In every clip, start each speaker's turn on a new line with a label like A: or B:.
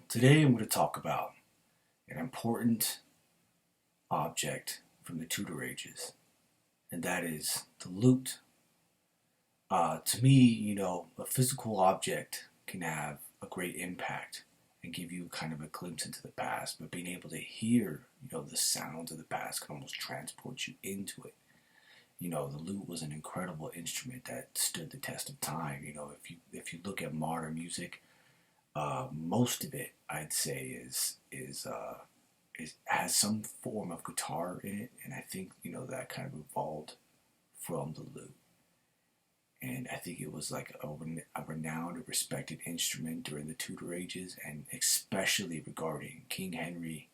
A: Today I'm going to talk about an important object from the Tudor ages, and that is the lute. To me, a physical object can have a great impact and give you kind of a glimpse into the past, but being able to hear, the sounds of the past can almost transport you into it. The lute was an incredible instrument that stood the test of time. If you look at modern music, most of it, I'd say, is has some form of guitar in it, and I think that kind of evolved from the lute. And I think it was like a renowned, respected instrument during the Tudor ages, and especially regarding King Henry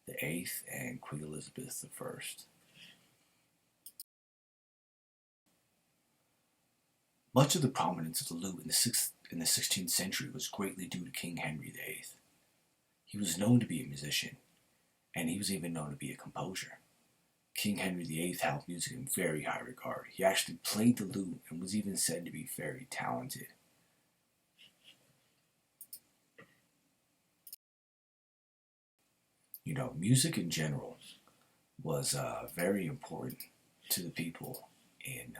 A: VIII and Queen Elizabeth I. Much of the prominence of the lute in the 16th century was greatly due to King Henry VIII. He was known to be a musician, and he was even known to be a composer. King Henry VIII held music in very high regard. He actually played the lute and was even said to be very talented. Music in general was very important to the people in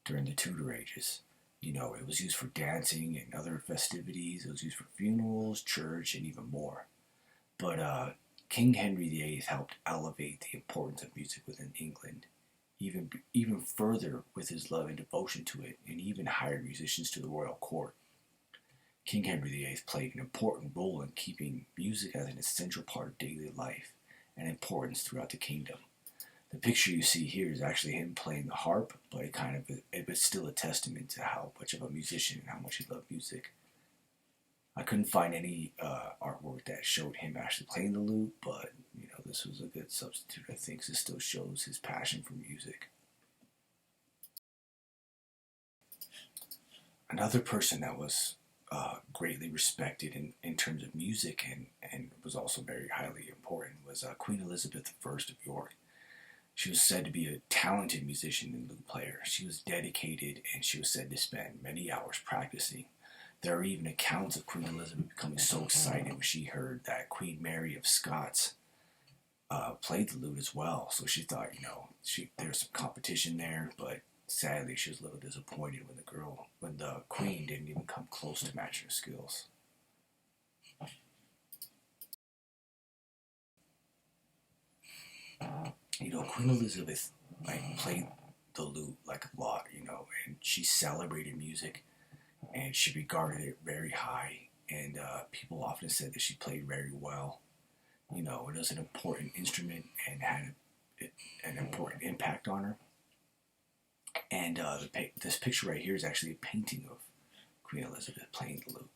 A: during the Tudor ages. It was used for dancing and other festivities. It was used for funerals, church, and even more. But King Henry VIII helped elevate the importance of music within England, even further with his love and devotion to it, and even hired musicians to the royal court. King Henry VIII played an important role in keeping music as an essential part of daily life and importance throughout the kingdom. The picture you see here is actually him playing the harp, but it was still a testament to how much of a musician and how much he loved music. I couldn't find any artwork that showed him actually playing the lute, but this was a good substitute. I think this still shows his passion for music. Another person that was greatly respected in terms of music and was also very highly important was Queen Elizabeth I of York. She was said to be a talented musician and lute player. She was dedicated, and she was said to spend many hours practicing. There are even accounts of Queen Elizabeth becoming so excited when she heard that Queen Mary of Scots played the lute as well. So she thought, there was some competition there, but sadly she was a little disappointed when the Queen didn't even come close to matching her skills. Queen Elizabeth played the lute a lot, and she celebrated music, and she regarded it very high, and people often said that she played very well. It was an important instrument and had an important impact on her. And this picture right here is actually a painting of Queen Elizabeth playing the lute.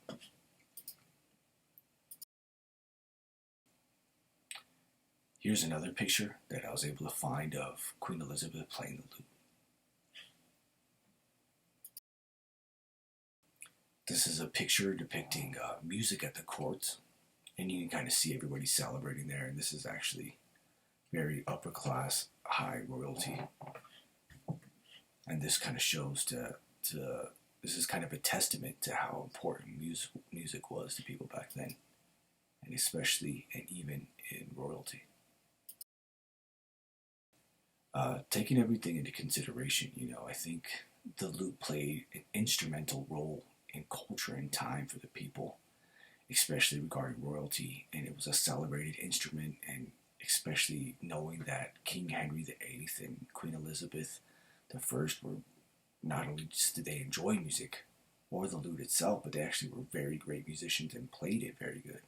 A: Here's another picture that I was able to find of Queen Elizabeth playing the lute. This is a picture depicting music at the courts, and you can kind of see everybody celebrating there. And this is actually very upper class, high royalty. And this kind of shows this is kind of a testament to how important music was to people back then, and especially and even in royalty. Taking everything into consideration, I think the lute played an instrumental role in culture and time for the people, especially regarding royalty, and it was a celebrated instrument, and especially knowing that King Henry VIII and Queen Elizabeth I were not only just did they enjoy music or the lute itself, but they actually were very great musicians and played it very good.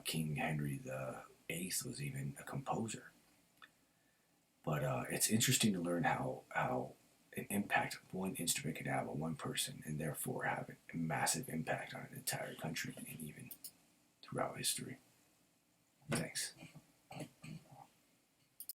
A: King Henry VIII was even a composer. But it's interesting to learn how an impact one instrument can have on one person, and therefore have a massive impact on an entire country and even throughout history. Thanks.